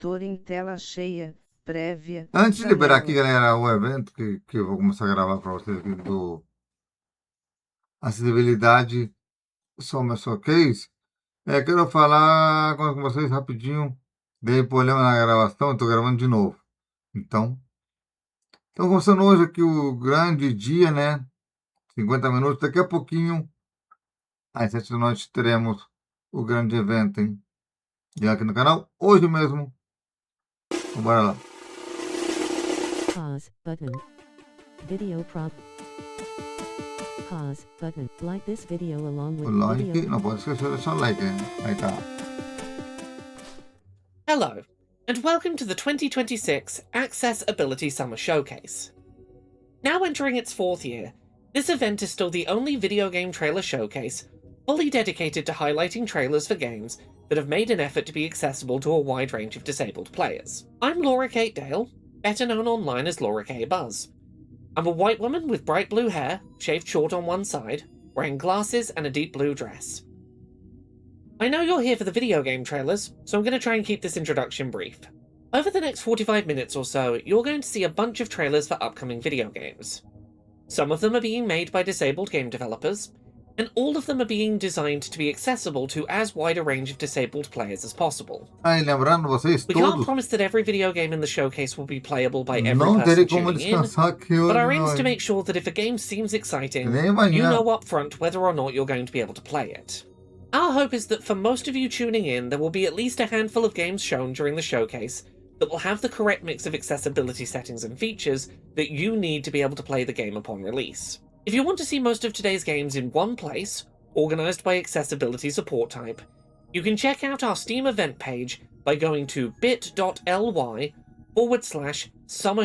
Leitor em tela cheia, prévia, Antes de liberar aqui, janela. galera, o evento que eu vou começar a gravar para vocês aqui do Acessibilidade Summer Showcase, quero falar com vocês rapidinho. Dei problema na gravação, estou gravando de novo. Então, começando hoje aqui o grande dia, né? 50 minutos, daqui a pouquinho, às 7 da noite, teremos o grande evento, hein? E aqui no canal, hoje mesmo. Então, bora lá. Pause button. Video prop. Pause button. Like this video along with O the like, video. não pode esquecer de deixar o like, né? Aí tá. Hello, and welcome to the 2026 Accessibility Summer Showcase. Now entering its fourth year, this event is still the only video game trailer showcase fully dedicated to highlighting trailers for games that have made an effort to be accessible to a wide range of disabled players. I'm Laura Kate Dale, better known online as Laura K. Buzz. I'm a white woman with bright blue hair, shaved short on one side, wearing glasses and a deep blue dress. I know you're here for the video game trailers, so I'm going to try and keep this introduction brief. Over the next 45 minutes or so, you're going to see a bunch of trailers for upcoming video games. Some of them are being made by disabled game developers, and all of them are being designed to be accessible to as wide a range of disabled players as possible. Aí, lembrando vocês We can't todos, promise that every video game in the showcase will be playable by every não person terei como tuning in, descansar aqui but hoje, our aim is não, to hein? make sure that if a game seems exciting, Nem you amanhã. know up front whether or not you're going to be able to play it. Our hope is that for most of you tuning in, there will be at least a handful of games shown during the showcase that will have the correct mix of accessibility settings and features that you need to be able to play the game upon release. If you want to see most of today's games in one place, organised by accessibility support type, you can check out our Steam event page by going to bit.ly/Summer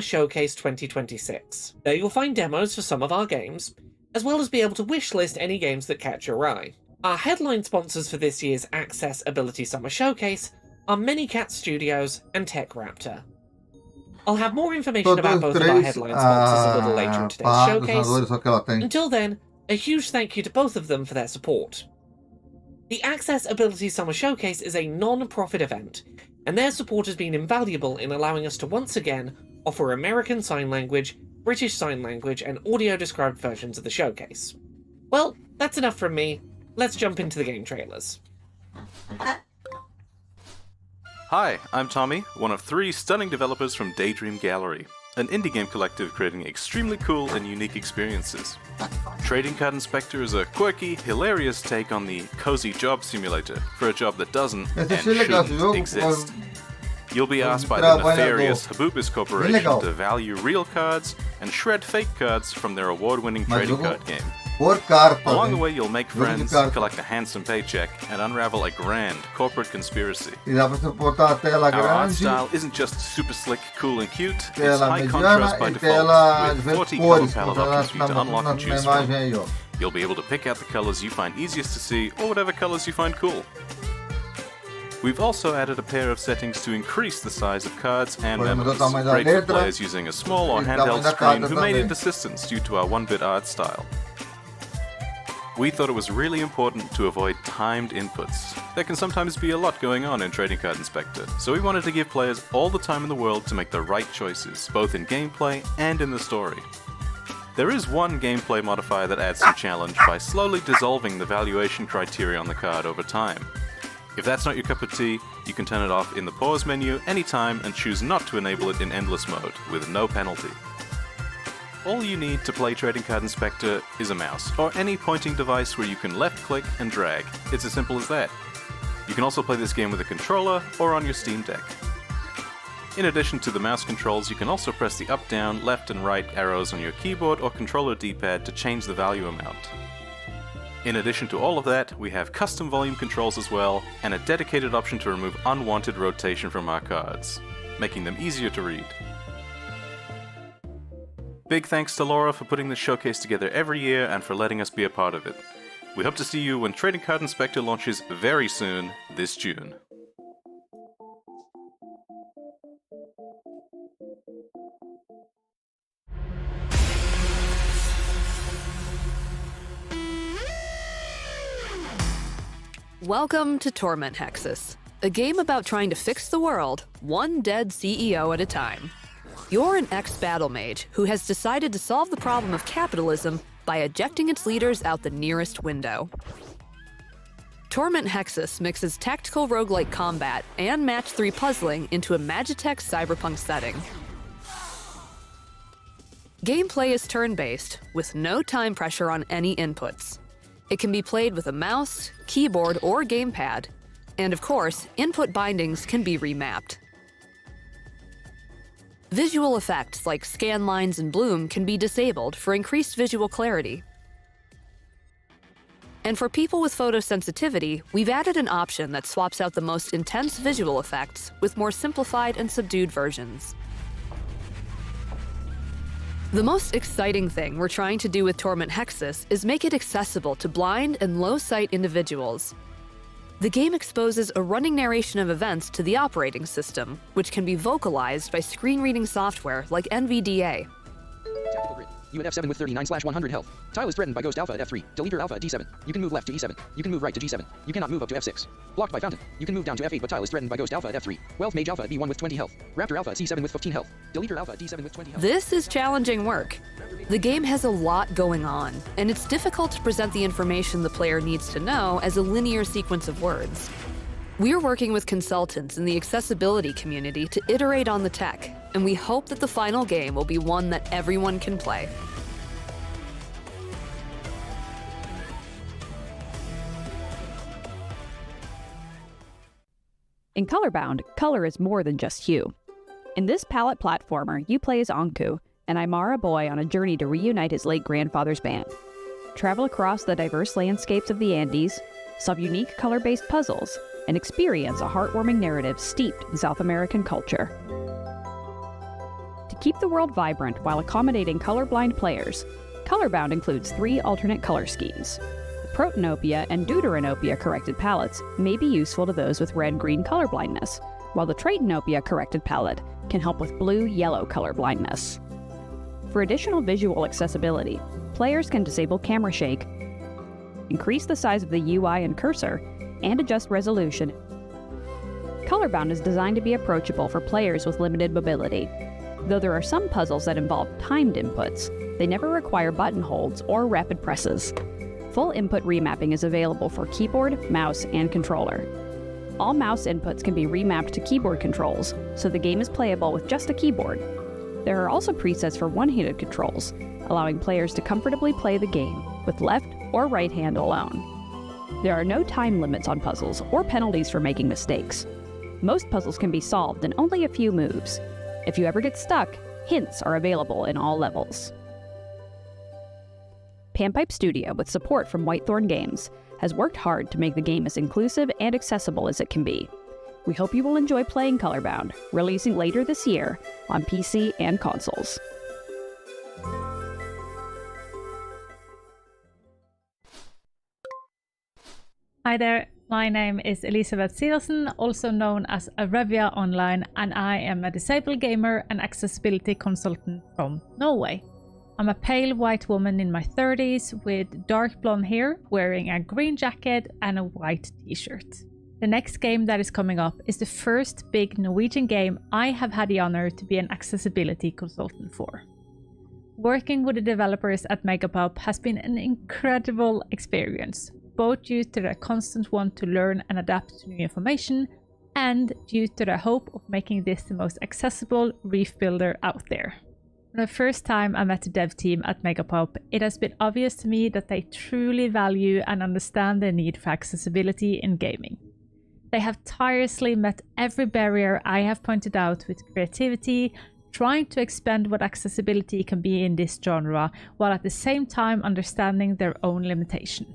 Showcase 2026. There you'll find demos for some of our games, as well as be able to wishlist any games that catch your eye. Our headline sponsors for this year's Accessibility Summer Showcase are Manycat Studios and TechRaptor. I'll have more information about both of our headline sponsors a little later in today's showcase. Só que ela tem. Until then, a huge thank you to both of them for their support. The Accessibility Summer Showcase is a non-profit event, and their support has been invaluable in allowing us to once again offer American Sign Language, British Sign Language, and audio-described versions of the showcase. Well, that's enough from me. Let's jump into the game trailers. Hi, I'm Tommy, one of 3 stunning developers from Daydream Gallery, an indie game collective creating extremely cool and unique experiences. Trading Card Inspector is a quirky, hilarious take on the cozy job simulator for a job that doesn't and shouldn't exist. You'll be asked by the nefarious Habubis Corporation to value real cards and shred fake cards from their award-winning trading card game. Por carta. Along the way, you'll make friends, collect a handsome paycheck, and unravel a grand corporate conspiracy. E dá pra você botar a tela Our art grande, style isn't just super slick, cool, and cute, it's tela high mediana contrast by e tela default, de with 40 cores, color como palette tá options for you to unlock and na choose imagem from. aí, ó. You'll be able to pick out the colors you find easiest to see, or whatever colors you find cool. We've also added a pair of settings to increase the size of cards and Podemos memos, botar mais a great for letra players using a small or e o handheld tamanho da screen carta who may também. need assistance due to our 1-bit art style. We thought it was really important to avoid timed inputs. There can sometimes be a lot going on in Trading Card Inspector, so we wanted to give players all the time in the world to make the right choices, both in gameplay and in the story. There is one gameplay modifier that adds some challenge by slowly dissolving the valuation criteria on the card over time. If that's not your cup of tea, you can turn it off in the pause menu anytime and choose not to enable it in endless mode, with no penalty. All you need to play Trading Card Inspector is a mouse, or any pointing device where you can left-click and drag. It's as simple as that. You can also play this game with a controller or on your Steam Deck. In addition to the mouse controls, you can also press the up, down, left and right arrows on your keyboard or controller D-pad to change the value amount. In addition to all of that, we have custom volume controls as well, and a dedicated option to remove unwanted rotation from our cards, making them easier to read. Big thanks to Laura for putting this showcase together every year and for letting us be a part of it. We hope to see you when Trading Card Inspector launches very soon, this June. Welcome to Torment Hexus, a game about trying to fix the world, one dead CEO at a time. You're an ex-battle mage who has decided to solve the problem of capitalism by ejecting its leaders out the nearest window. Torment Hexus mixes tactical roguelike combat and match 3 puzzling into a Magitech cyberpunk setting. Gameplay is turn-based, with no time pressure on any inputs. It can be played with a mouse, keyboard, or gamepad, and of course, input bindings can be remapped. Visual effects like scan lines and bloom can be disabled for increased visual clarity. And for people with photosensitivity, we've added an option that swaps out the most intense visual effects with more simplified and subdued versions. The most exciting thing we're trying to do with Torment Hexus is make it accessible to blind and low-sight individuals. The game exposes a running narration of events to the operating system, which can be vocalized by screen-reading software like NVDA. Tactical grid. You at F7 with 39/100 health. Tile is threatened by Ghost Alpha at F3. Deleter Alpha at D7. You can move left to E7. You can move right to G7. You cannot move up to F6. Blocked by Fountain. You can move down to F8, but Tile is threatened by Ghost Alpha at F3. Wealth Mage Alpha at B1 with 20 health. Raptor Alpha at C7 with 15 health. Deleter Alpha at D7 with 20 health. This is challenging work. The game has a lot going on, and it's difficult to present the information the player needs to know as a linear sequence of words. We're working with consultants in the accessibility community to iterate on the tech, and we hope that the final game will be one that everyone can play. In Colorbound, color is more than just hue. In this palette platformer, you play as Anku, an Aymara boy on a journey to reunite his late grandfather's band. Travel across the diverse landscapes of the Andes, solve unique color-based puzzles, and experience a heartwarming narrative steeped in South American culture. To keep the world vibrant while accommodating colorblind players, Colorbound includes 3 alternate color schemes. The Protanopia and Deuteranopia corrected palettes may be useful to those with red-green colorblindness, while the Tratanopia corrected palette can help with blue-yellow colorblindness. For additional visual accessibility, players can disable camera shake, increase the size of the UI and cursor, and adjust resolution. Colorbound is designed to be approachable for players with limited mobility. Though there are some puzzles that involve timed inputs, they never require button holds or rapid presses. Full input remapping is available for keyboard, mouse, and controller. All mouse inputs can be remapped to keyboard controls, so the game is playable with just a keyboard. There are also presets for one-handed controls, allowing players to comfortably play the game with left or right hand alone. There are no time limits on puzzles or penalties for making mistakes. Most puzzles can be solved in only a few moves. If you ever get stuck, hints are available in all levels. Panpipe Studio, with support from Whitethorn Games, has worked hard to make the game as inclusive and accessible as it can be. We hope you will enjoy playing Colorbound, releasing later this year on PC and consoles. Hi there, my name is Elisabeth Siversen, also known as Arevia Online, and I am a disabled gamer and accessibility consultant from Norway. I'm a pale white woman in my 30s with dark blonde hair, wearing a green jacket and a white t-shirt. The next game that is coming up is the first big Norwegian game I have had the honor to be an accessibility consultant for. Working with the developers at Megapop has been an incredible experience, both due to the constant want to learn and adapt to new information, and due to the hope of making this the most accessible reef builder out there. From the first time I met the dev team at Megapop, it has been obvious to me that they truly value and understand the need for accessibility in gaming. They have tirelessly met every barrier I have pointed out with creativity, trying to expand what accessibility can be in this genre, while at the same time understanding their own limitation.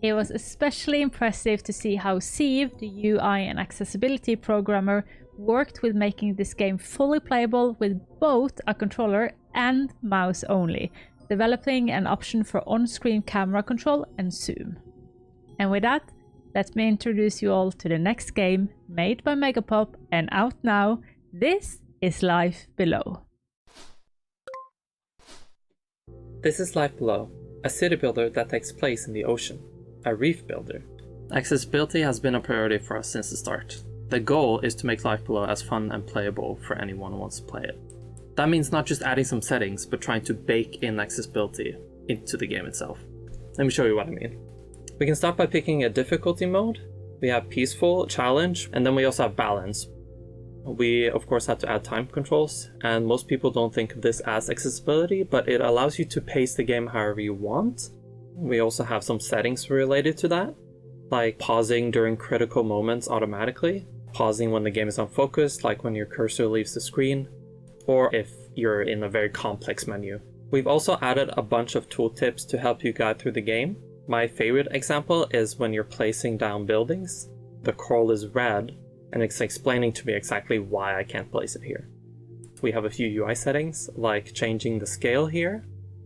It was especially impressive to see how Siv, the UI and accessibility programmer, worked with making this game fully playable with both a controller and mouse only, developing an option for on-screen camera control and zoom. And with that, let me introduce you all to the next game, made by Megapop and out now. This is Life Below. This is Life Below, a city builder that takes place in the ocean, a reef builder. Accessibility has been a priority for us since the start. The goal is to make Life Below as fun and playable for anyone who wants to play it. That means not just adding some settings, but trying to bake in accessibility into the game itself. Let me show you what I mean. We can start by picking a difficulty mode. We have peaceful, challenge, and then we also have balance. We of course had to add time controls, and most people don't think of this as accessibility, but it allows you to pace the game however you want. We also have some settings related to that, like pausing during critical moments automatically, pausing when the game is unfocused, like when your cursor leaves the screen, or if you're in a very complex menu. We've also added a bunch of tooltips to help you guide through the game. My favorite example is when you're placing down buildings. The scroll is red, and it's explaining to me exactly why I can't place it here. We have a few UI settings, like changing the scale here,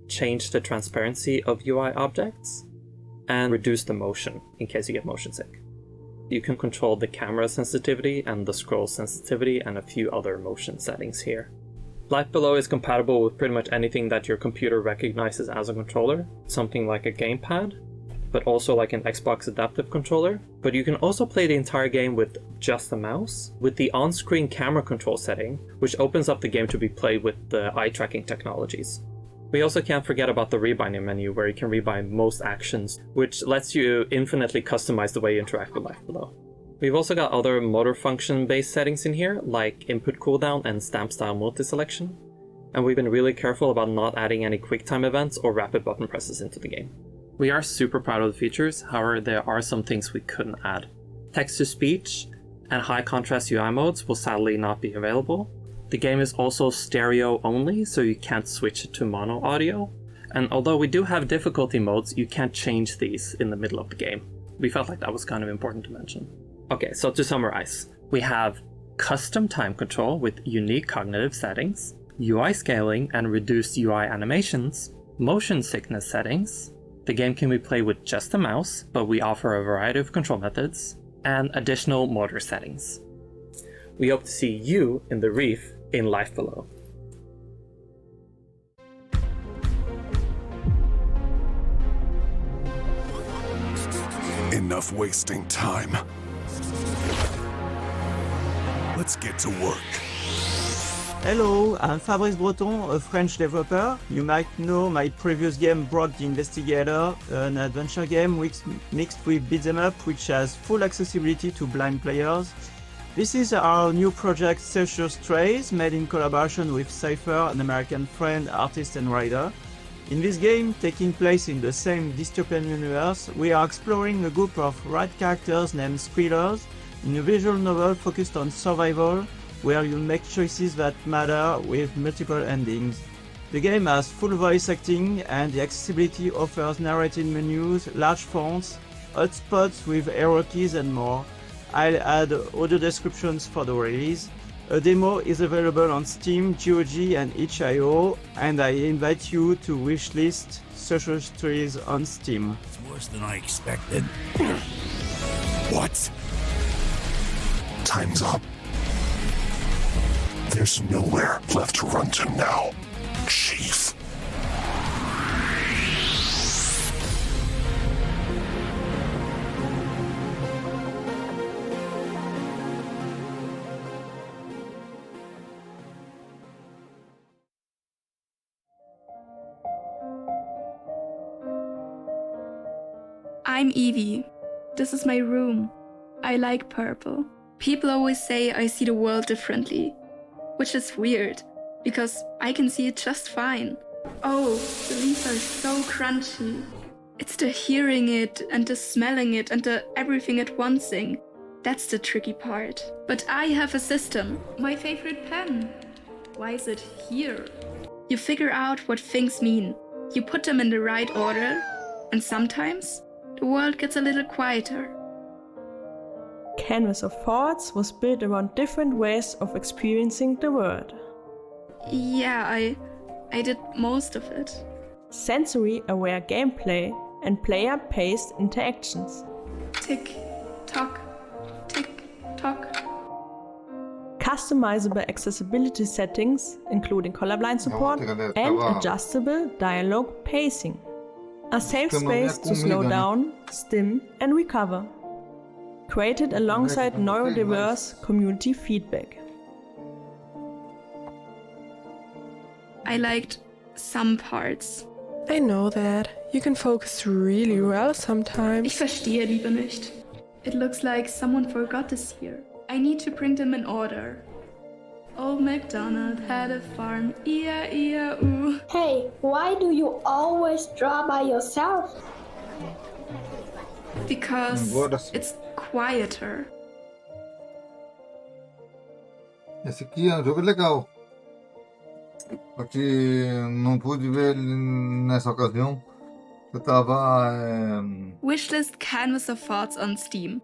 change the transparency of UI objects, and reduce the motion in case you get motion sick. You can control the camera sensitivity and the scroll sensitivity and a few other motion settings here. Life Below is compatible with pretty much anything that your computer recognizes as a controller, something like a gamepad, but also like an Xbox Adaptive Controller. But you can also play the entire game with just a mouse, with the on-screen camera control setting, which opens up the game to be played with the eye tracking technologies. We also can't forget about the rebinding menu, where you can rebind most actions, which lets you infinitely customize the way you interact with Life Below. We've also got other motor function based settings in here, like input cooldown and stamp style multi-selection, and we've been really careful about not adding any QuickTime events or rapid button presses into the game. We are super proud of the features, however there are some things we couldn't add. Text-to-speech and high contrast UI modes will sadly not be available. The game is also stereo only, so you can't switch it to mono audio, and although we do have difficulty modes, you can't change these in the middle of the game. We felt like that was kind of important to mention. Okay, so to summarize, we have custom time control with unique cognitive settings, UI scaling and reduced UI animations, motion sickness settings. The game can be played with just a mouse, but we offer a variety of control methods, and additional motor settings. We hope to see you in the Reef in Life Below. Enough wasting time. Let's get to work. Hello, I'm Fabrice Breton, a French developer. You might know my previous game, Brock the Investigator, an adventure game mixed with beat 'em up, which has full accessibility to blind players. This is our new project, Social Strays, made in collaboration with Cypher, an American friend, artist and writer. In this game, taking place in the same dystopian universe, we are exploring a group of rat characters named Squealers in a visual novel focused on survival, where you make choices that matter with multiple endings. The game has full voice acting, and the accessibility offers narrated menus, large fonts, hotspots with arrow keys and more. I'll add audio descriptions for the release. A demo is available on Steam, GOG and itch.io, and I invite you to wishlist Social Strays on Steam. It's worse than I expected. What? Time's up. There's nowhere left to run to now, Chief. I'm Evie. This is my room. I like purple. People always say I see the world differently, which is weird, because I can see it just fine. Oh, the leaves are so crunchy. It's the hearing it, and the smelling it, and the everything at once thing. That's the tricky part. But I have a system. My favorite pen. Why is it here? You figure out what things mean. You put them in the right order, and sometimes the world gets a little quieter. Canvas of Thoughts was built around different ways of experiencing the world. Yeah, I did most of it. Sensory-aware gameplay and player-paced interactions. Tick, tock, tick, tock. Customizable accessibility settings, including colorblind support and adjustable dialogue pacing. A safe space to slow down, stim and recover. created alongside neurodiverse community feedback. I liked some parts. I know that. You can focus really well sometimes. Ich verstehe Liebe nicht. It looks like someone forgot this here. I need to bring them in order. Old MacDonald had a farm, E-I-E-I-O. Hey, why do you always draw by yourself? Because it's quieter. Esse aqui é um jogo legal. Só que não pude ver ele nessa ocasião. Eu tava. Wishlist Canvas of Thoughts on Steam.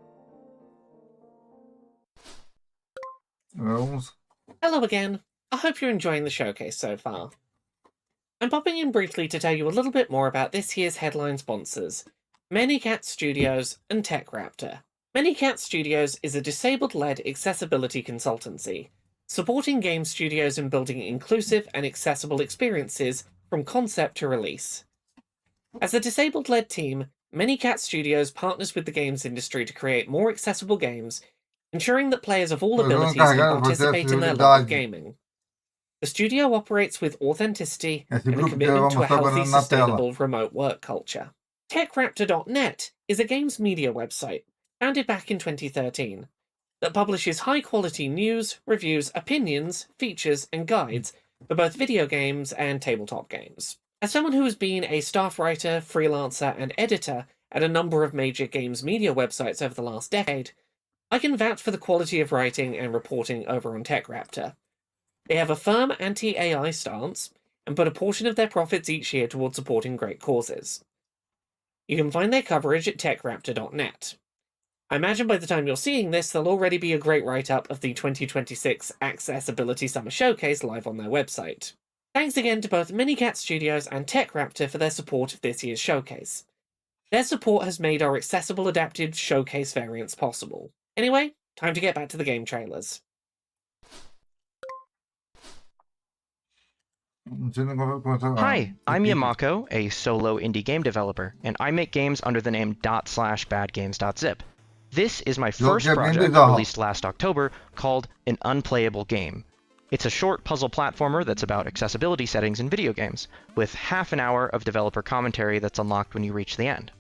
Vamos. Hello again. I hope you're enjoying the showcase so far. I'm popping in briefly to tell you a little bit more about this year's headline sponsors, Manycat Studios and TechRaptor. Manycat Studios is a disabled-led accessibility consultancy, supporting game studios in building inclusive and accessible experiences from concept to release. As a disabled-led team, Manycat Studios partners with the games industry to create more accessible games, ensuring that players of all abilities can participate in their love of gaming. The studio operates with authenticity and a commitment to a healthy, sustainable remote work culture. TechRaptor.net is a games media website, founded back in 2013, that publishes high-quality news, reviews, opinions, features, and guides for both video games and tabletop games. As someone who has been a staff writer, freelancer, and editor at a number of major games media websites over the last decade, I can vouch for the quality of writing and reporting over on TechRaptor. They have a firm anti-AI stance and put a portion of their profits each year towards supporting great causes. You can find their coverage at TechRaptor.net. I imagine by the time you're seeing this, there'll already be a great write-up of the 2026 Accessibility Summer Showcase live on their website. Thanks again to both Manycat Studios and TechRaptor for their support of this year's showcase. Their support has made our accessible adapted showcase variants possible. Anyway, time to get back to the game trailers. Hi, I'm Yamako, a solo indie game developer, and I make games under the name ./badgames.zip. This is my first project, released last October, called An Unplayable Game. It's a short puzzle platformer that's about accessibility settings in video games, with half an hour of developer commentary that's unlocked when you reach the end.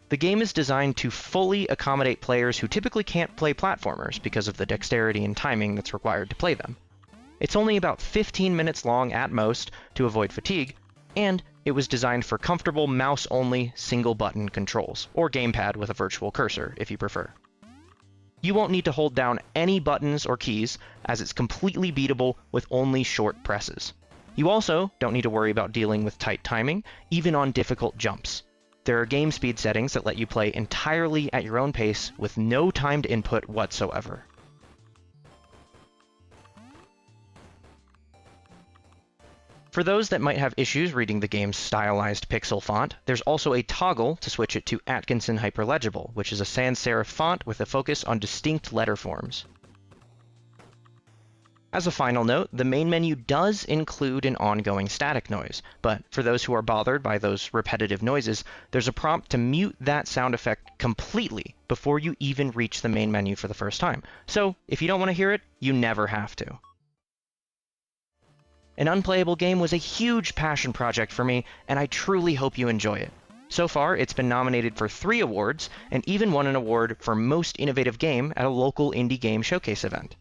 The game is designed to fully accommodate players who typically can't play platformers because of the dexterity and timing that's required to play them. It's only about 15 minutes long at most to avoid fatigue, and it was designed for comfortable mouse-only single-button controls, or gamepad with a virtual cursor, if you prefer. You won't need to hold down any buttons or keys, as it's completely beatable with only short presses. You also don't need to worry about dealing with tight timing, even on difficult jumps. There are game speed settings that let you play entirely at your own pace with no timed input whatsoever. For those that might have issues reading the game's stylized pixel font, there's also a toggle to switch it to Atkinson Hyperlegible, which is a sans serif font with a focus on distinct letter forms. As a final note, the main menu does include an ongoing static noise, but for those who are bothered by those repetitive noises, there's a prompt to mute that sound effect completely before you even reach the main menu for the first time. So, if you don't want to hear it, you never have to. An Unplayable Game was a huge passion project for me, and I truly hope you enjoy it. So far, it's been nominated for 3 awards, and even won an award for Most Innovative Game at a local indie game showcase event.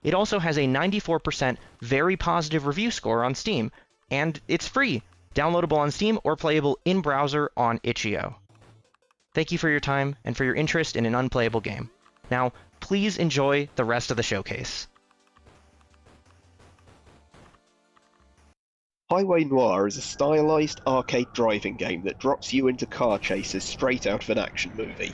It also has a 94% very positive review score on Steam, and it's free, downloadable on Steam or playable in browser on itch.io. Thank you for your time and for your interest in An Unplayable Game. Now, please enjoy the rest of the showcase. Highway Noir is a stylized arcade driving game that drops you into car chases straight out of an action movie.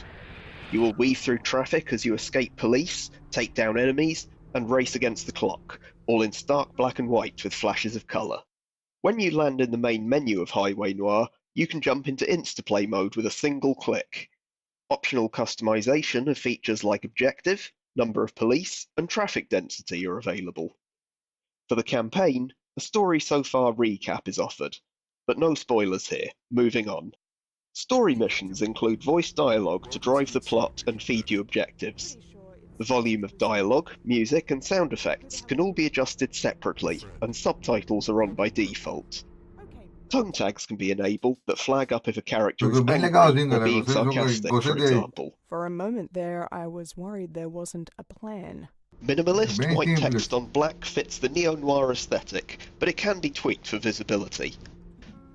You will weave through traffic as you escape police, take down enemies, and race against the clock, all in stark black and white with flashes of colour. When you land in the main menu of Highway Noir, you can jump into Instaplay mode with a single click. Optional customization of features like objective, number of police, and traffic density are available. For the campaign, a story so far recap is offered, but no spoilers here, moving on. Story missions include voice dialogue to drive the plot and feed you objectives. The volume of dialogue, music, and sound effects can all be adjusted separately, and subtitles are on by default. Tone tags can be enabled that flag up if a character is angry or being sarcastic, for example. For a moment there, I was worried there wasn't a plan. Minimalist white text on black fits the neo-noir aesthetic, but it can be tweaked for visibility.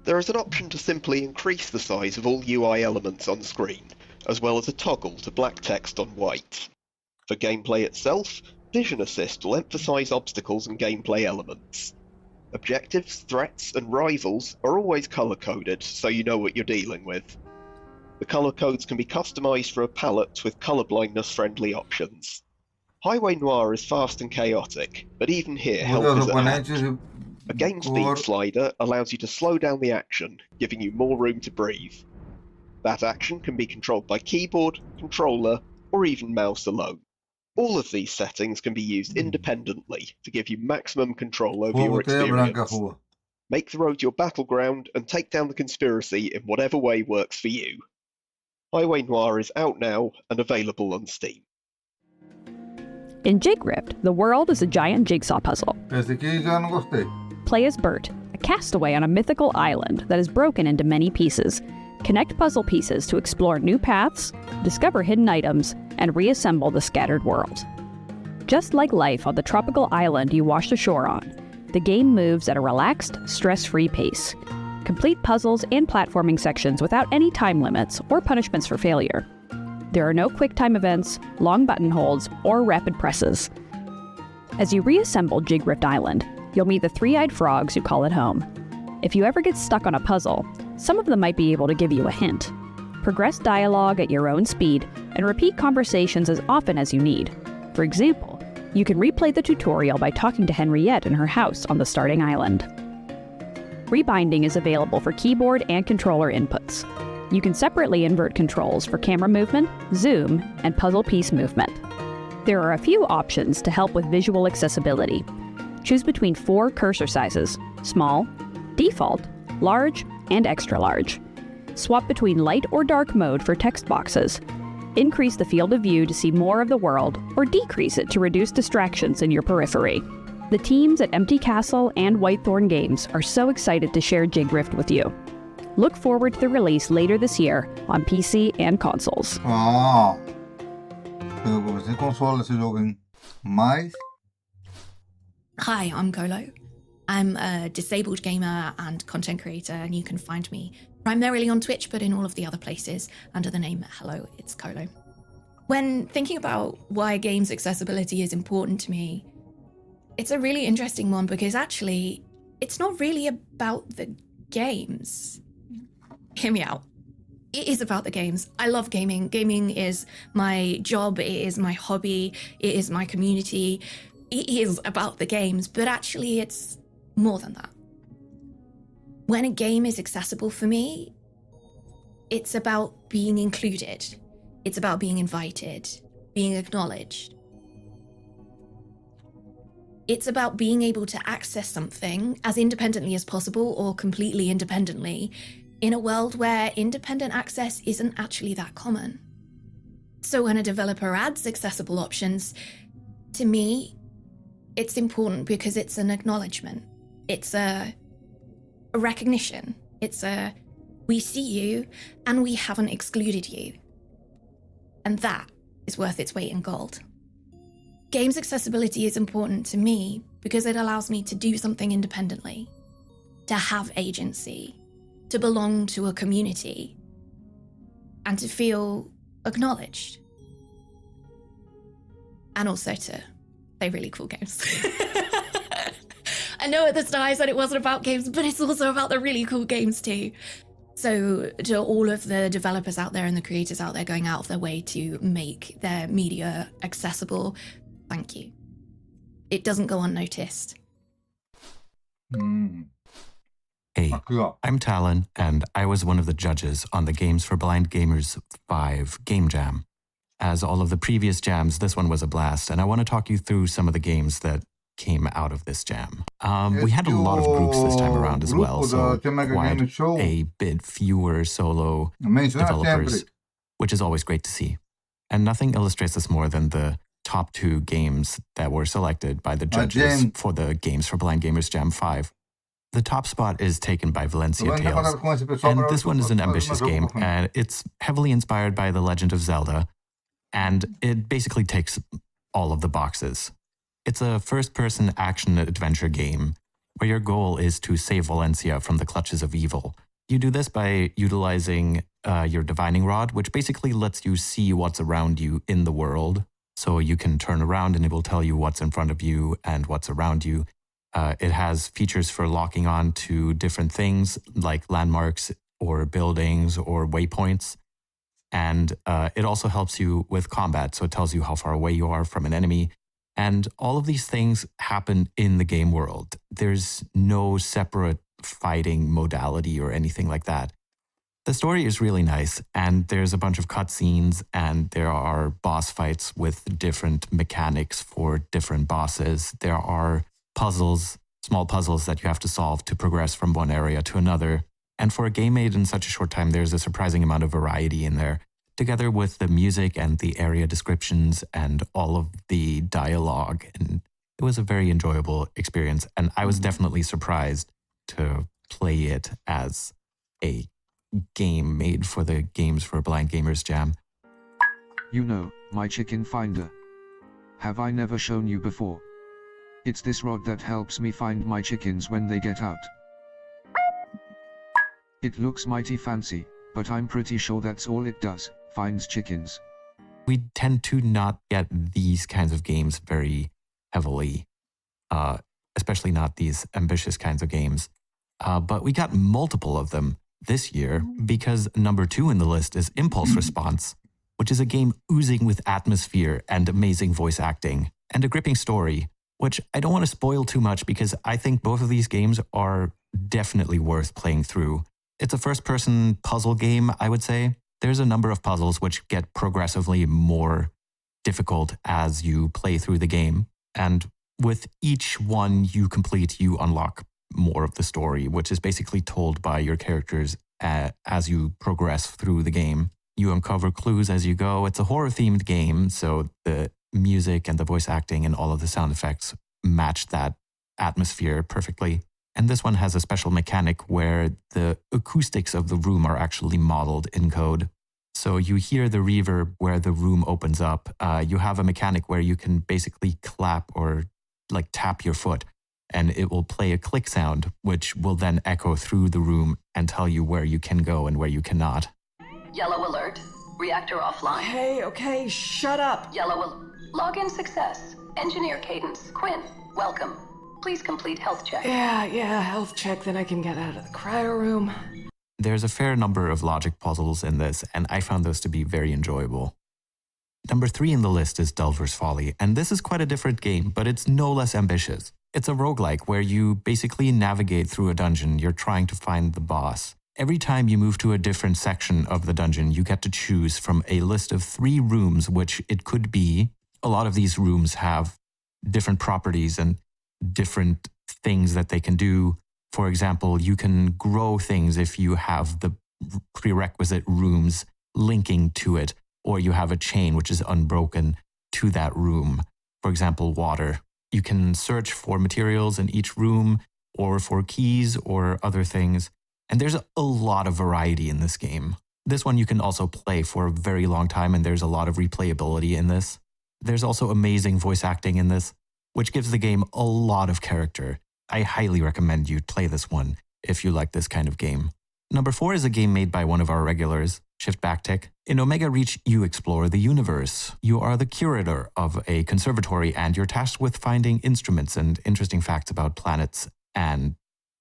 There is an option to simply increase the size of all UI elements on screen, as well as a toggle to black text on white. For gameplay itself, Vision Assist will emphasise obstacles and gameplay elements. Objectives, threats, and rivals are always colour-coded, so you know what you're dealing with. The colour codes can be customised for a palette with colour-blindness-friendly options. Highway Noir is fast and chaotic, but even here help is at hand. A game speed slider allows you to slow down the action, giving you more room to breathe. That action can be controlled by keyboard, controller, or even mouse alone. All of these settings can be used independently to give you maximum control over your experience. Make the road your battleground and take down the conspiracy in whatever way works for you. Highway Noir is out now and available on Steam. In Jigrift, the world is a giant jigsaw puzzle. Play as Bert, a castaway on a mythical island that is broken into many pieces. Connect puzzle pieces to explore new paths, discover hidden items, and reassemble the scattered world. Just like life on the tropical island you washed ashore on, the game moves at a relaxed, stress-free pace. Complete puzzles and platforming sections without any time limits or punishments for failure. There are no quick-time events, long button holds, or rapid presses. As you reassemble Jigrift Island, you'll meet the three-eyed frogs who call it home. If you ever get stuck on a puzzle, some of them might be able to give you a hint. Progress dialogue at your own speed and repeat conversations as often as you need. For example, you can replay the tutorial by talking to Henriette in her house on the starting island. Rebinding is available for keyboard and controller inputs. You can separately invert controls for camera movement, zoom, and puzzle piece movement. There are a few options to help with visual accessibility. Choose between 4 cursor sizes: small, default, large, and extra large. Swap between light or dark mode for text boxes. Increase the field of view to see more of the world, or decrease it to reduce distractions in your periphery. The teams at Empty Castle and Whitethorn Games are so excited to share Jigrift with you. Look forward to the release later this year on PC and consoles. Ah, pero como tem console esse jogo, hein? Mas... Hi, I'm Colo. I'm a disabled gamer and content creator, and you can find me primarily on Twitch, but in all of the other places under the name Hello, it's Colo. When thinking about why games accessibility is important to me, it's a really interesting one because actually, it's not really about the games. Hear me out. It is about the games. I love gaming. Gaming is my job, it is my hobby, it is my community. It is about the games, but actually it's more than that. When a game is accessible for me, it's about being included. It's about being invited, being acknowledged. It's about being able to access something as independently as possible or completely independently in a world where independent access isn't actually that common. So when a developer adds accessible options, to me, it's important because it's an acknowledgement. It's a recognition. It's a, we see you and we haven't excluded you. And that is worth its weight in gold. Games accessibility is important to me because it allows me to do something independently, to have agency, to belong to a community, and to feel acknowledged. And also to play really cool games. I know at the start I said it wasn't about games, but it's also about the really cool games too. So to all of the developers out there and the creators out there going out of their way to make their media accessible, thank you. It doesn't go unnoticed. Hey, I'm Talon, and I was one of the judges on the Games for Blind Gamers 5 Game Jam. As all of the previous jams, this one was a blast, and I want to talk you through some of the games that came out of this jam. We had a lot of groups this time around as well, so quite a bit fewer solo developers, which is always great to see. And nothing illustrates this more than the top 2 games that were selected by the judges for the Games for Blind Gamers Jam 5. The top spot is taken by Valencia Tales, and this one is an ambitious game, and it's heavily inspired by The Legend of Zelda, and it basically ticks all of the boxes. It's a first-person action-adventure game where your goal is to save Valencia from the clutches of evil. You do this by utilizing your divining rod, which basically lets you see what's around you in the world. So you can turn around and it will tell you what's in front of you and what's around you. It has features for locking on to different things like landmarks or buildings or waypoints. And it also helps you with combat. So it tells you how far away you are from an enemy. And all of these things happen in the game world. There's no separate fighting modality or anything like that. The story is really nice, and there's a bunch of cutscenes, and there are boss fights with different mechanics for different bosses. There are puzzles, small puzzles that you have to solve to progress from one area to another. And for a game made in such a short time, there's a surprising amount of variety in there, together with the music and the area descriptions and all of the dialogue. And it was a very enjoyable experience, and I was definitely surprised to play it as a game made for the Games for Blind Gamers Jam. You know, my chicken finder. Have I never shown you before? It's this rod that helps me find my chickens when they get out. It looks mighty fancy, but I'm pretty sure that's all it does, finds chickens. We tend to not get these kinds of games very heavily, especially not these ambitious kinds of games. But we got multiple of them this year because number 2 in the list is Impulse Response, which is a game oozing with atmosphere and amazing voice acting and a gripping story, which I don't want to spoil too much because I think both of these games are definitely worth playing through. It's a first-person puzzle game, I would say. There's a number of puzzles which get progressively more difficult as you play through the game. And with each one you complete, you unlock more of the story, which is basically told by your characters as you progress through the game. You uncover clues as you go. It's a horror-themed game, so the music and the voice acting and all of the sound effects match that atmosphere perfectly. And this one has a special mechanic where the acoustics of the room are actually modeled in code. So you hear the reverb where the room opens up. You have a mechanic where you can basically clap or like tap your foot, and it will play a click sound, which will then echo through the room and tell you where you can go and where you cannot. Yellow alert. Reactor offline. Okay, shut up. Yellow login success. Engineer Cadence. Quinn, welcome. Please complete health check. Yeah, health check, then I can get out of the cryo room. There's a fair number of logic puzzles in this, and I found those to be very enjoyable. Number 3 in the list is Delver's Folly, and this is quite a different game, but it's no less ambitious. It's a roguelike where you basically navigate through a dungeon. You're trying to find the boss. Every time you move to a different section of the dungeon, you get to choose from a list of 3 rooms, which it could be. A lot of these rooms have different properties and different things that they can do. For example, you can grow things if you have the prerequisite rooms linking to it, or you have a chain which is unbroken to that room. For example, water. You can search for materials in each room or for keys or other things. And there's a lot of variety in this game. This one you can also play for a very long time, and there's a lot of replayability in this. There's also amazing voice acting in this, which gives the game a lot of character. I highly recommend you play this one if you like this kind of game. Number 4 is a game made by one of our regulars, Shift Backtick. In Omega Reach, you explore the universe. You are the curator of a conservatory, and you're tasked with finding instruments and interesting facts about planets and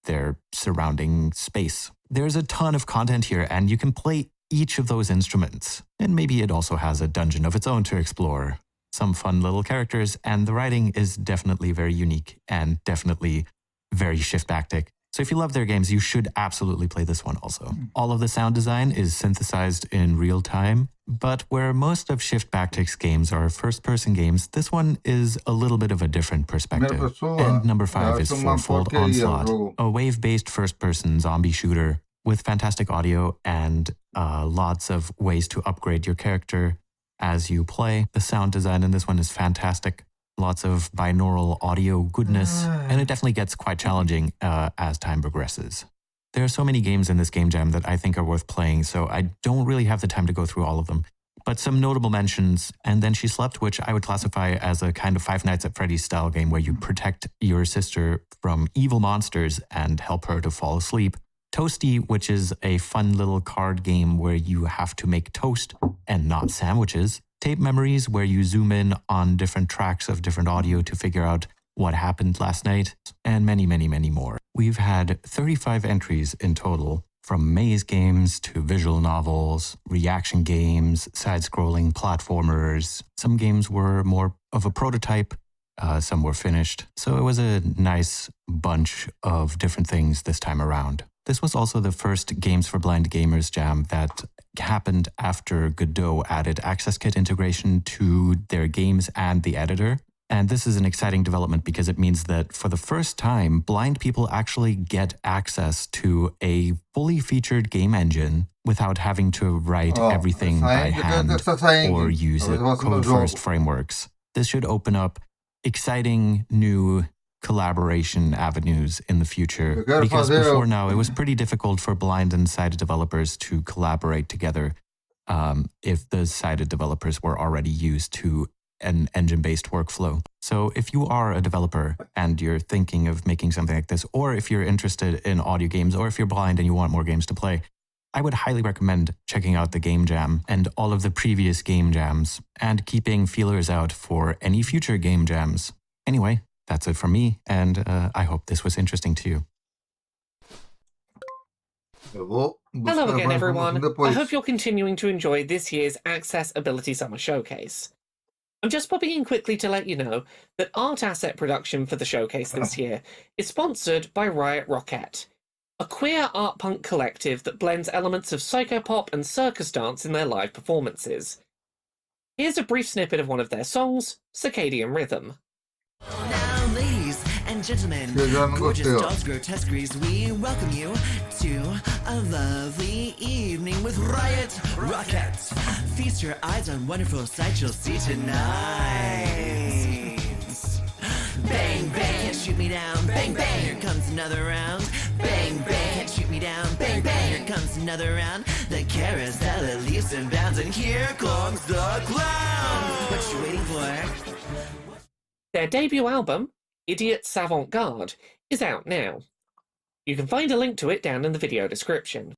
their surrounding space. There's a ton of content here, and you can play each of those instruments. And maybe it also has a dungeon of its own to explore. Some fun little characters, and the writing is definitely very unique and definitely very Shift Backtick. So if you love their games, you should absolutely play this one also. All of the sound design is synthesized in real time But where most of Shift Backticks games are first-person games, this one is a little bit of a different perspective. And number 5 is Fourfold Onslaught, a wave-based first-person zombie shooter with fantastic audio and lots of ways to upgrade your character as you play. The sound design in this one is fantastic. Lots of binaural audio goodness, and it definitely gets quite challenging as time progresses. There are so many games in this game jam that I think are worth playing, so I don't really have the time to go through all of them. But some notable mentions, And Then She Slept, which I would classify as a kind of Five Nights at Freddy's style game where you protect your sister from evil monsters and help her to fall asleep. Toasty, which is a fun little card game where you have to make toast and not sandwiches. Tape Memories, where you zoom in on different tracks of different audio to figure out what happened last night, and many, many, many more. We've had 35 entries in total, from maze games to visual novels, reaction games, side-scrolling platformers. Some games were more of a prototype, some were finished. So it was a nice bunch of different things this time around. This was also the first Games for Blind Gamers jam that happened after Godot added Access Kit integration to their games and the editor. And this is an exciting development because it means that for the first time, blind people actually get access to a fully featured game engine without having to write everything by hand or use code-first frameworks. This should open up exciting new collaboration avenues in the future, because before now it was pretty difficult for blind and sighted developers to collaborate together if the sighted developers were already used to an engine-based workflow. So if you are a developer and you're thinking of making something like this, or if you're interested in audio games, or if you're blind and you want more games to play, I would highly recommend checking out the Game Jam and all of the previous Game Jams and keeping feelers out for any future Game Jams. Anyway, that's it from me, and I hope this was interesting to you. Hello again, everyone. I hope you're continuing to enjoy this year's Access-Ability Summer Showcase. I'm just popping in quickly to let you know that art asset production for the showcase this year is sponsored by Riot Rockette, a queer art punk collective that blends elements of psychopop and circus dance in their live performances. Here's a brief snippet of one of their songs, Circadian Rhythm. Now, ladies and gentlemen, gorgeous dogs, grotesqueries, we welcome you to a lovely evening with Riot Rockette. Feast your eyes on wonderful sights you'll see tonight. Bang, bang, can't shoot me down. Bang, bang, here comes another round. Bang, bang, can't shoot me down. Bang, bang, here comes another round. The carousel it leaps and bounds, and here comes the clown. What you waiting for? Their debut album, Idiot Savant-Garde, is out now. You can find a link to it down in the video description.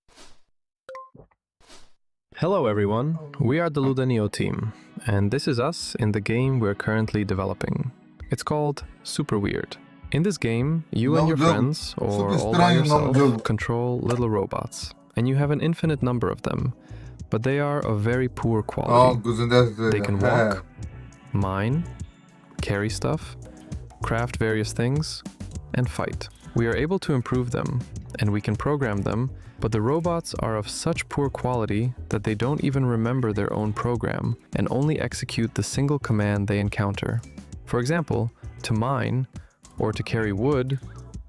Hello everyone, we are the Ludanio team, and this is us in the game we're currently developing. It's called Super Weird. In this game, you and your friends, or all by yourself, control little robots, and you have an infinite number of them, but they are of very poor quality. They can walk, mine, carry stuff, craft various things, and fight. We are able to improve them, and we can program them, but the robots are of such poor quality that they don't even remember their own program and only execute the single command they encounter. For example, to mine, or to carry wood,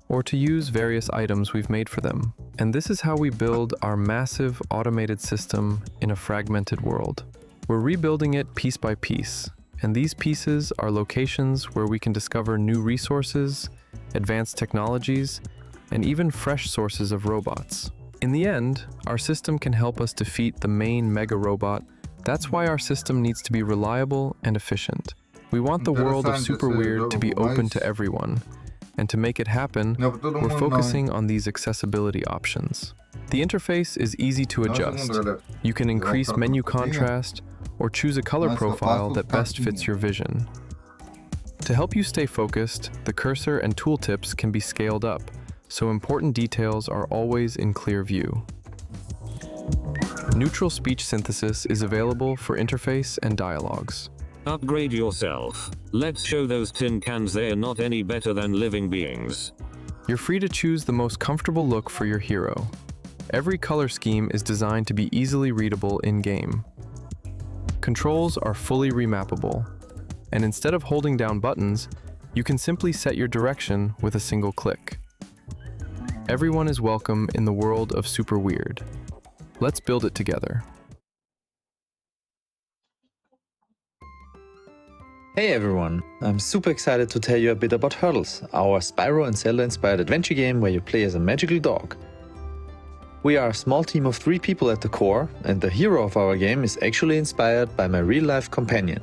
or to use various items we've made for them. And this is how we build our massive automated system in a fragmented world. We're rebuilding it piece by piece, and these pieces are locations where we can discover new resources, advanced technologies, and even fresh sources of robots. In the end, our system can help us defeat the main mega robot. That's why our system needs to be reliable and efficient. We want the world of Super Weird to be open to everyone, and to make it happen, we're focusing on these accessibility options. The interface is easy to adjust. You can increase menu contrast, or choose a color profile that best fits your vision. To help you stay focused, the cursor and tooltips can be scaled up, so important details are always in clear view. Neutral speech synthesis is available for interface and dialogues. Upgrade yourself. Let's show those tin cans they're not any better than living beings. You're free to choose the most comfortable look for your hero. Every color scheme is designed to be easily readable in-game. controls are fully remappable, and instead of holding down buttons, you can simply set your direction with a single click. Everyone is welcome in the world of Super Weird. Let's build it together. Hey everyone, I'm super excited to tell you a bit about Hurdles, our Spyro and Zelda-inspired adventure game where you play as a magical dog. We are a small team of 3 people at the core, and the hero of our game is actually inspired by my real-life companion.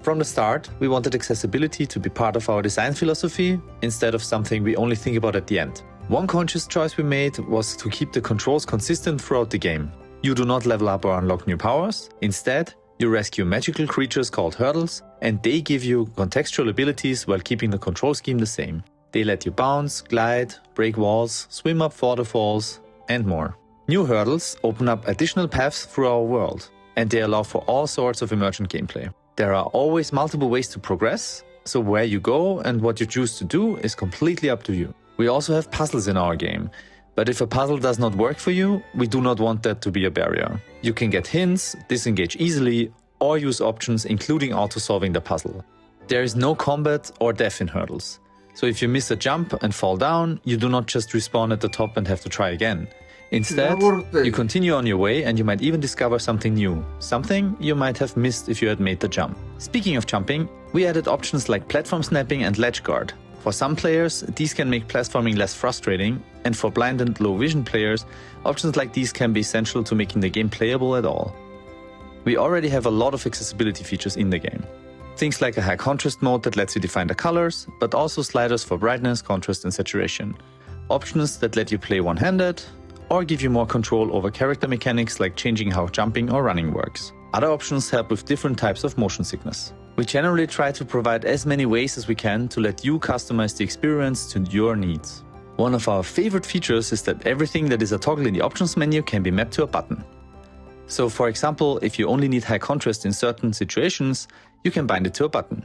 From the start, we wanted accessibility to be part of our design philosophy, instead of something we only think about at the end. One conscious choice we made was to keep the controls consistent throughout the game. You do not level up or unlock new powers. Instead, you rescue magical creatures called Hurdles, and they give you contextual abilities while keeping the control scheme the same. They let you bounce, glide, break walls, swim up waterfalls, and more. New Hurdles open up additional paths through our world, and they allow for all sorts of emergent gameplay. There are always multiple ways to progress, so where you go and what you choose to do is completely up to you. We also have puzzles in our game, but if a puzzle does not work for you, we do not want that to be a barrier. You can get hints, disengage easily, or use options including auto-solving the puzzle. There is no combat or death in Hurdles, so if you miss a jump and fall down, you do not just respawn at the top and have to try again. Instead, you continue on your way and you might even discover something new, something you might have missed if you had made the jump. Speaking of jumping, we added options like platform snapping and ledge guard. For some players, these can make platforming less frustrating, and for blind and low vision players, options like these can be essential to making the game playable at all. We already have a lot of accessibility features in the game. Things like a high contrast mode that lets you define the colors, but also sliders for brightness, contrast and saturation. Options that let you play one-handed, or give you more control over character mechanics like changing how jumping or running works. Other options help with different types of motion sickness. We generally try to provide as many ways as we can to let you customize the experience to your needs. One of our favorite features is that everything that is a toggle in the options menu can be mapped to a button. So for example, if you only need high contrast in certain situations, you can bind it to a button.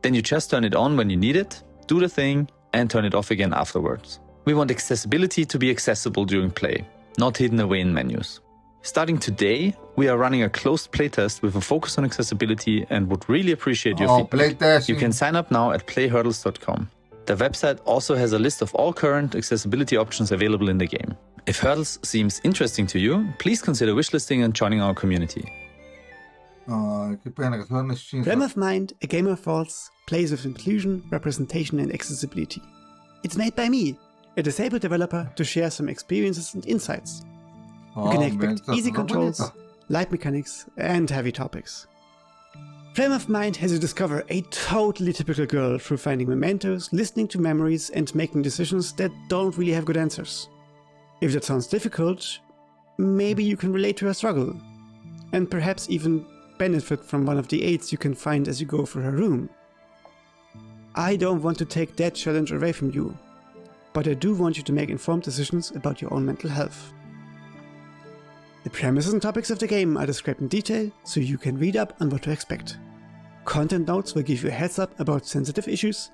Then you just turn it on when you need it, do the thing, and turn it off again afterwards. We want accessibility to be accessible during play, not hidden away in menus. Starting today, we are running a closed playtest with a focus on accessibility and would really appreciate your feedback. You can sign up now at playhurdles.com. The website also has a list of all current accessibility options available in the game. If Hurdles seems interesting to you, please consider wishlisting and joining our community. Realm of Mind, A Game of Thoughts, plays with inclusion, representation and accessibility. It's made by me, a disabled developer, to share some experiences and insights. You can expect easy controls, light mechanics, and heavy topics. Flame of Mind has you discover a totally typical girl through finding mementos, listening to memories, and making decisions that don't really have good answers. If that sounds difficult, maybe you can relate to her struggle, and perhaps even benefit from one of the aids you can find as you go through her room. I don't want to take that challenge away from you, but I do want you to make informed decisions about your own mental health. The premises and topics of the game are described in detail, so you can read up on what to expect. Content notes will give you a heads up about sensitive issues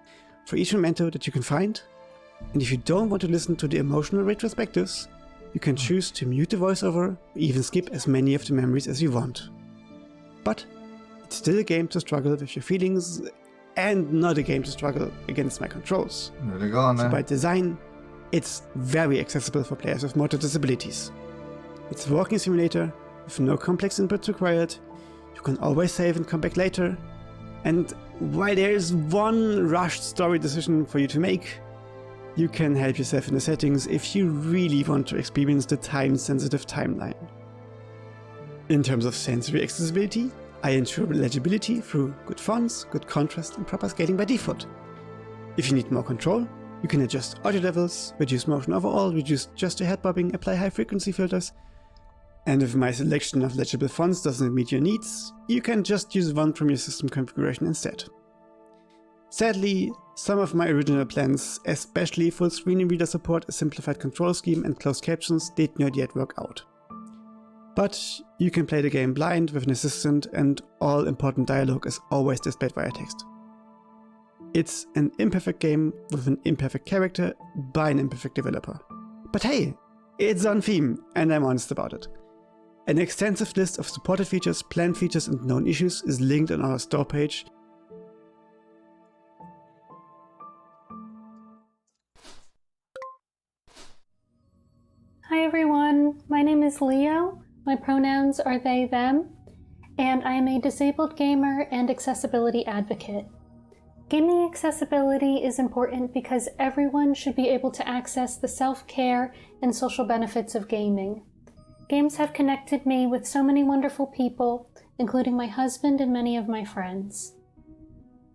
for each memento that you can find, and if you don't want to listen to the emotional retrospectives, you can choose to mute the voiceover or even skip as many of the memories as you want. But it's still a game to struggle with your feelings, and not a game to struggle against my controls. So by design, it's very accessible for players with motor disabilities. It's a walking simulator with no complex inputs required, you can always save and come back later, and while there is one rushed story decision for you to make, you can help yourself in the settings if you really want to experience the time-sensitive timeline. In terms of sensory accessibility, I ensure legibility through good fonts, good contrast and proper scaling by default. If you need more control, you can adjust audio levels, reduce motion overall, reduce gesture head bobbing, apply high frequency filters, and if my selection of legible fonts doesn't meet your needs, you can just use one from your system configuration instead. Sadly, some of my original plans, especially full screen reader support, a simplified control scheme and closed captions, did not yet work out. But you can play the game blind with an assistant and all important dialogue is always displayed via text. It's an imperfect game with an imperfect character by an imperfect developer. But hey, it's on theme and I'm honest about it. An extensive list of supported features, planned features and known issues is linked on our store page. Hi everyone, my name is Leo, my pronouns are they, them, and I am a disabled gamer and accessibility advocate. Gaming accessibility is important because everyone should be able to access the self-care and social benefits of gaming. Games have connected me with so many wonderful people, including my husband and many of my friends.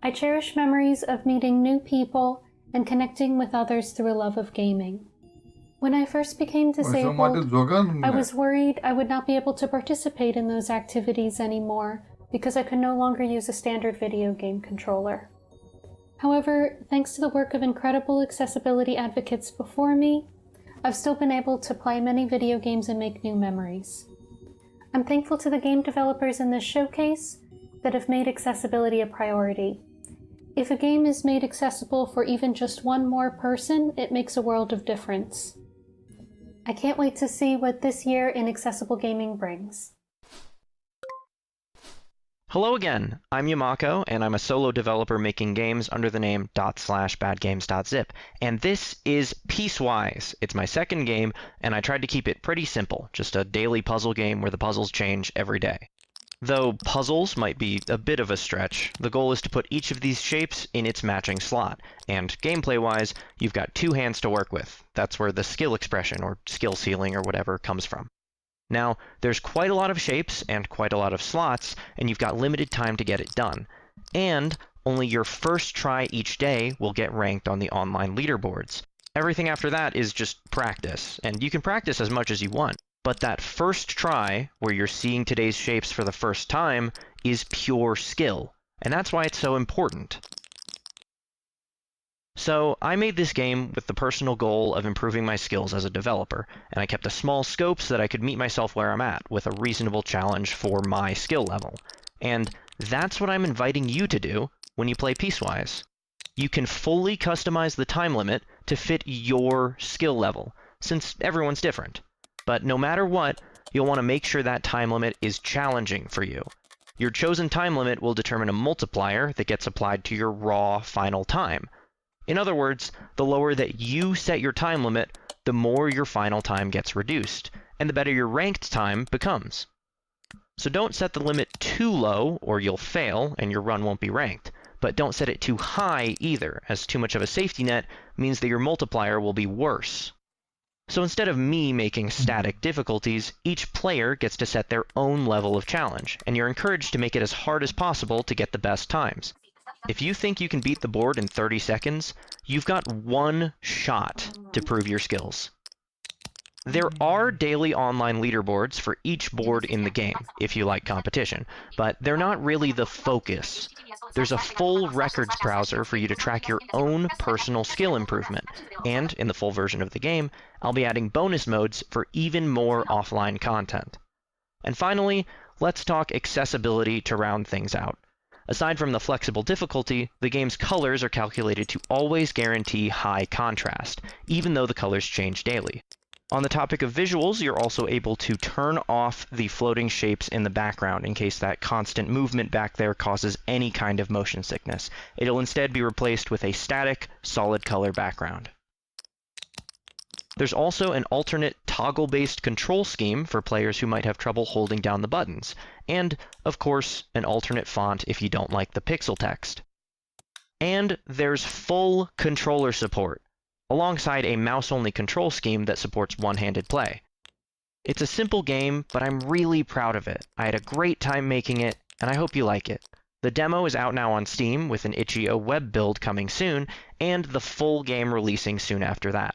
I cherish memories of meeting new people and connecting with others through a love of gaming. When I first became disabled, I was worried I would not be able to participate in those activities anymore because I could no longer use a standard video game controller. However, thanks to the work of incredible accessibility advocates before me, I've still been able to play many video games and make new memories. I'm thankful to the game developers in this showcase that have made accessibility a priority. If a game is made accessible for even just one more person, it makes a world of difference. I can't wait to see what this year in accessible gaming brings. Hello again, I'm Yamako, and I'm a solo developer making games under the name ./badgames.zip, and this is Piecewise. It's my second game, and I tried to keep it pretty simple, just a daily puzzle game where the puzzles change every day. Though puzzles might be a bit of a stretch, the goal is to put each of these shapes in its matching slot, and gameplay-wise, you've got two hands to work with. That's where the skill expression, or skill ceiling, or whatever, comes from. Now, there's quite a lot of shapes and quite a lot of slots, and you've got limited time to get it done. And only your first try each day will get ranked on the online leaderboards. Everything after that is just practice, and you can practice as much as you want. But that first try, where you're seeing today's shapes for the first time, is pure skill, and that's why it's so important. So, I made this game with the personal goal of improving my skills as a developer, and I kept a small scope so that I could meet myself where I'm at, with a reasonable challenge for my skill level. And that's what I'm inviting you to do when you play Piecewise. You can fully customize the time limit to fit your skill level, since everyone's different. But no matter what, you'll want to make sure that time limit is challenging for you. Your chosen time limit will determine a multiplier that gets applied to your raw final time. In other words, the lower that you set your time limit, the more your final time gets reduced, and the better your ranked time becomes. So don't set the limit too low, or you'll fail and your run won't be ranked. But don't set it too high either, as too much of a safety net means that your multiplier will be worse. So instead of me making static difficulties, each player gets to set their own level of challenge, and you're encouraged to make it as hard as possible to get the best times. If you think you can beat the board in 30 seconds, you've got one shot to prove your skills. There are daily online leaderboards for each board in the game, if you like competition, but they're not really the focus. There's a full records browser for you to track your own personal skill improvement, and in the full version of the game, I'll be adding bonus modes for even more offline content. And finally, let's talk accessibility to round things out. Aside from the flexible difficulty, the game's colors are calculated to always guarantee high contrast, even though the colors change daily. On the topic of visuals, you're also able to turn off the floating shapes in the background in case that constant movement back there causes any kind of motion sickness. It'll instead be replaced with a static, solid color background. There's also an alternate toggle-based control scheme for players who might have trouble holding down the buttons, and, of course, an alternate font if you don't like the pixel text. And there's full controller support, alongside a mouse-only control scheme that supports one-handed play. It's a simple game, but I'm really proud of it. I had a great time making it, and I hope you like it. The demo is out now on Steam, with an itch.io web build coming soon, and the full game releasing soon after that.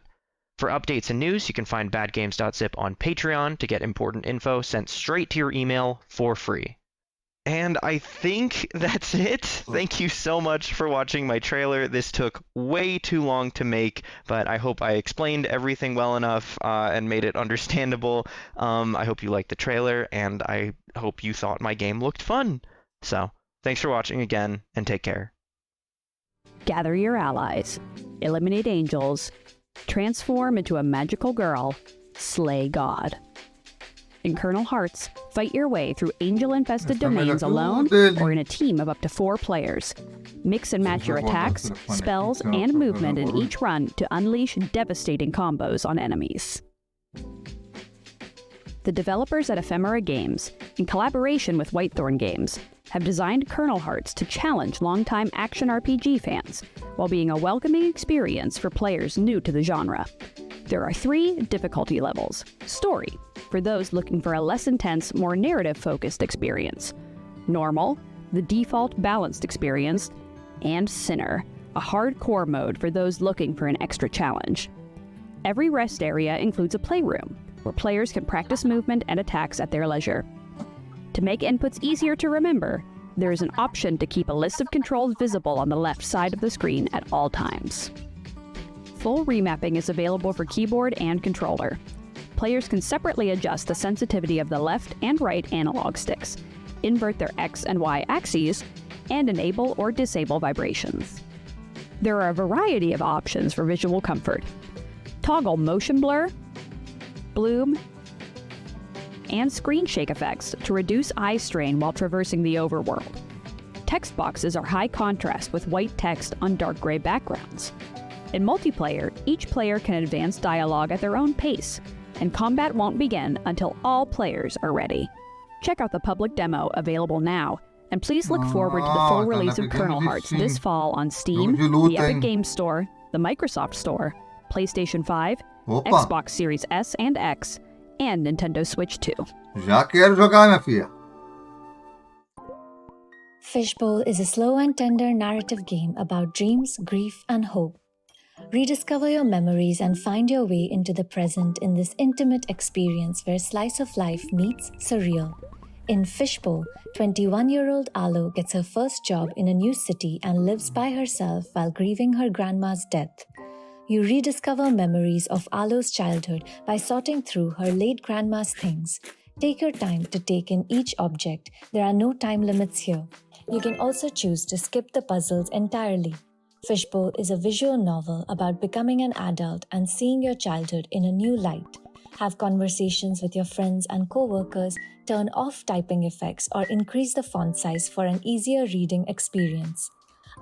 For updates and news, you can find badgames.zip on Patreon to get important info sent straight to your email for free. And I think that's it. Thank you so much for watching my trailer. This took way too long to make, but I hope I explained everything well enough and made it understandable. I hope you liked the trailer, and I hope you thought my game looked fun. So, thanks for watching again, and take care. Gather your allies, eliminate angels, transform into a magical girl, slay God. In Kernel Hearts, fight your way through angel-infested domains alone or in a team of up to 4 players. Mix and match your attacks, spells, and movement in each run to unleash devastating combos on enemies. The developers at Ephemera Games, in collaboration with Whitethorn Games, have designed Kernel Hearts to challenge longtime action RPG fans, while being a welcoming experience for players new to the genre. There are 3 difficulty levels. Story, for those looking for a less intense, more narrative-focused experience. Normal, the default balanced experience. And Sinner, a hardcore mode for those looking for an extra challenge. Every rest area includes a playroom, where players can practice movement and attacks at their leisure. To make inputs easier to remember, there is an option to keep a list of controls visible on the left side of the screen at all times. Full remapping is available for keyboard and controller. Players can separately adjust the sensitivity of the left and right analog sticks, invert their X and Y axes, and enable or disable vibrations. There are a variety of options for visual comfort. Toggle motion blur, bloom, and screen shake effects to reduce eye strain while traversing the overworld. Text boxes are high contrast with white text on dark gray backgrounds. In multiplayer, each player can advance dialogue at their own pace, and combat won't begin until all players are ready. Check out the public demo available now, and please look forward to the full release of Kernel Hearts this fall on Steam, the Epic Games Store, the Microsoft Store, PlayStation 5, Xbox Series S and X, and Nintendo Switch 2. Já quero jogar, minha filha. Fishbowl is a slow and tender narrative game about dreams, grief, and hope. Rediscover your memories and find your way into the present in this intimate experience where slice of life meets surreal. In Fishbowl, 21-year-old Alo gets her first job in a new city and lives by herself while grieving her grandma's death. You rediscover memories of Alo's childhood by sorting through her late grandma's things. Take your time to take in each object. There are no time limits here. You can also choose to skip the puzzles entirely. Fishbowl is a visual novel about becoming an adult and seeing your childhood in a new light. Have conversations with your friends and co-workers, turn off typing effects, or increase the font size for an easier reading experience.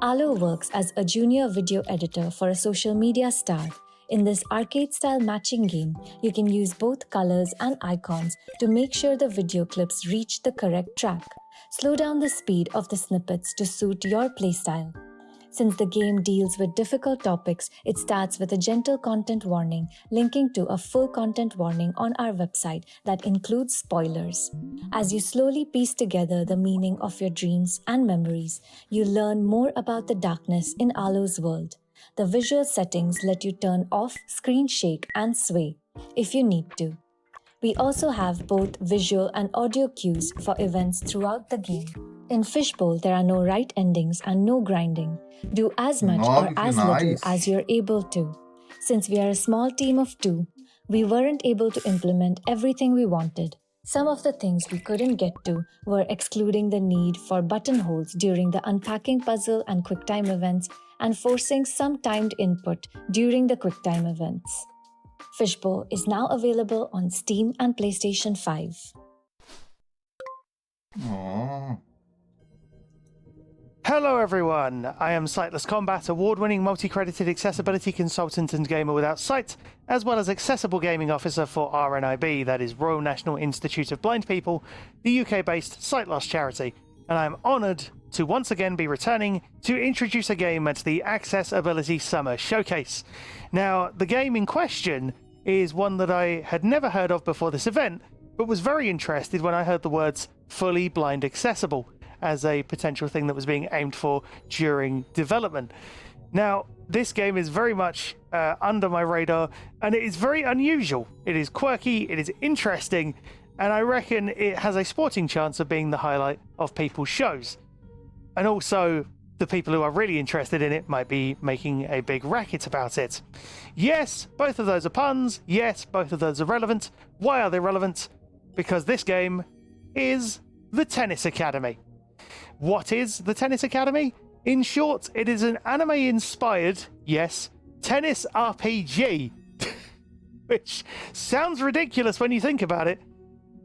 Alo works as a junior video editor for a social media star. In this arcade-style matching game, you can use both colors and icons to make sure the video clips reach the correct track. Slow down the speed of the snippets to suit your playstyle. Since the game deals with difficult topics, it starts with a gentle content warning, linking to a full content warning on our website that includes spoilers. As you slowly piece together the meaning of your dreams and memories, you learn more about the darkness in Alo's world. The visual settings let you turn off, screen shake, and sway if you need to. We also have both visual and audio cues for events throughout the game. In Fishbowl, there are no right endings and no grinding. Do as much or as little as you're able to. Since we are a small team of 2, we weren't able to implement everything we wanted. Some of the things we couldn't get to were excluding the need for buttonholes during the unpacking puzzle and QuickTime events and forcing some timed input during the QuickTime events. Fishbowl is now available on Steam and PlayStation 5. Oh. Hello everyone, I am Sightless Combat, award-winning multi-credited accessibility consultant and gamer without sight, as well as accessible gaming officer for RNIB, that is Royal National Institute of Blind People, the UK-based sight loss charity, and I am honoured to once again be returning to introduce a game at the Accessibility Summer Showcase. Now, the game in question is one that I had never heard of before this event, but was very interested when I heard the words fully blind accessible as a potential thing that was being aimed for during development. Now, this game is very much under my radar, and it is very unusual. It is quirky, it is interesting, and I reckon it has a sporting chance of being the highlight of people's shows. And also, the people who are really interested in it might be making a big racket about it. Yes, both of those are puns. Yes, both of those are relevant. Why are they relevant? Because this game is the Tennis Academy. What is the Tennis Academy? In short, it is an anime-inspired, yes, tennis RPG. Which sounds ridiculous when you think about it,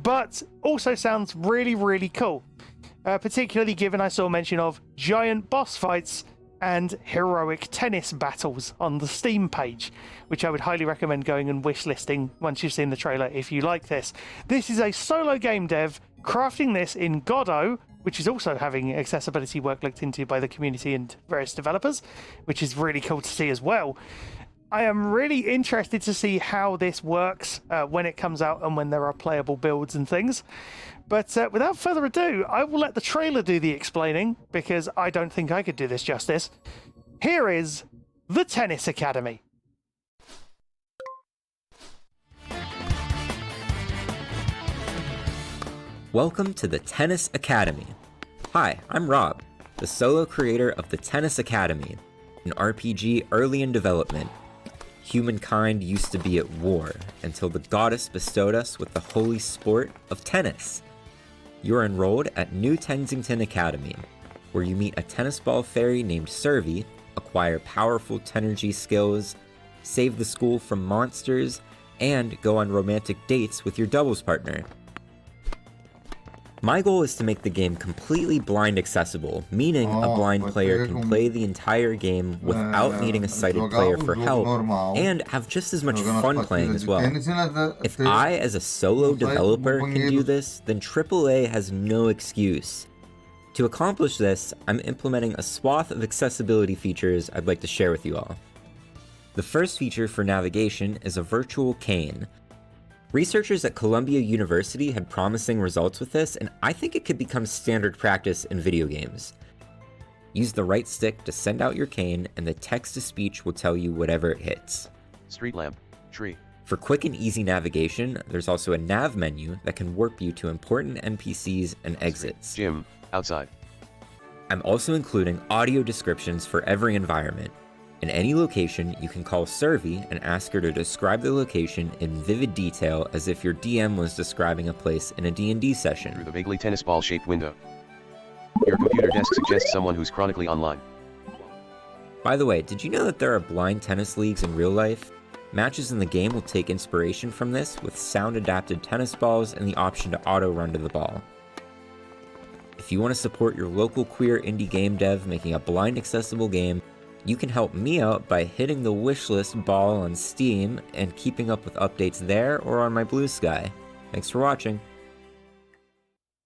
but also sounds really, really cool. Particularly given I saw mention of giant boss fights and heroic tennis battles on the Steam page, which I would highly recommend going and wishlisting once you've seen the trailer if you like this. This is a solo game dev crafting this in Godot, which is also having accessibility work looked into by the community and various developers, which is really cool to see as well. I am really interested to see how this works when it comes out and when there are playable builds and things. But without further ado, I will let the trailer do the explaining, because I don't think I could do this justice. Here is The Tennis Academy. Welcome to The Tennis Academy. Hi, I'm Rob, the solo creator of The Tennis Academy, an RPG early in development. Humankind used to be at war until the goddess bestowed us with the holy sport of tennis. You're enrolled at New Tensington Academy, where you meet a tennis ball fairy named Servi, acquire powerful Tenergy skills, save the school from monsters, and go on romantic dates with your doubles partner. My goal is to make the game completely blind accessible, meaning a blind player can play the entire game without needing a sighted player for help, and have just as much fun playing as well. If I, as a solo developer, can do this, then AAA has no excuse. To accomplish this, I'm implementing a swath of accessibility features I'd like to share with you all. The first feature for navigation is a virtual cane. Researchers at Columbia University had promising results with this, and I think it could become standard practice in video games. Use the right stick to send out your cane, and the text-to-speech will tell you whatever it hits. Street lamp, tree. For quick and easy navigation, there's also a nav menu that can warp you to important NPCs and exits. Gym, outside. I'm also including audio descriptions for every environment. In any location, you can call Servi and ask her to describe the location in vivid detail as if your DM was describing a place in a D&D session. Through the vaguely tennis ball-shaped window. Your computer desk suggests someone who's chronically online. By the way, did you know that there are blind tennis leagues in real life? Matches in the game will take inspiration from this with sound-adapted tennis balls and the option to auto-run to the ball. If you want to support your local queer indie game dev making a blind accessible game, you can help me out by hitting the wishlist ball on Steam and keeping up with updates there or on my Blue Sky. Thanks for watching.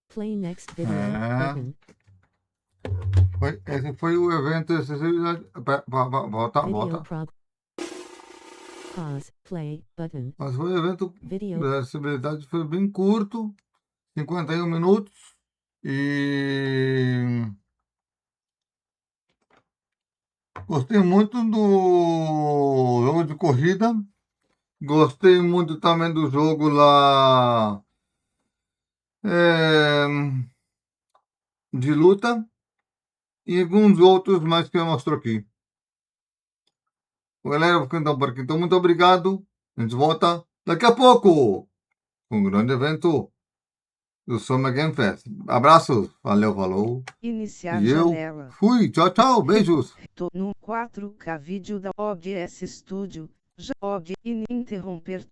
Play next video button. Esse foi o evento de acessibilidade. Volta. Pause, play button. Mas foi o evento da acessibilidade, foi bem curto, 51 minutos. E gostei muito do jogo de corrida. Gostei muito também do jogo lá de luta. E alguns outros mais que eu mostro aqui. Galera, vou ficando por aqui. Então, muito obrigado. A gente volta daqui a pouco com um grande evento do Summer Game Fest. Abraços. Valeu, falou. Iniciar e eu janela. Fui. Tchau, tchau. Beijos. Tô no 4K vídeo da OBS Studio. OBS interromper.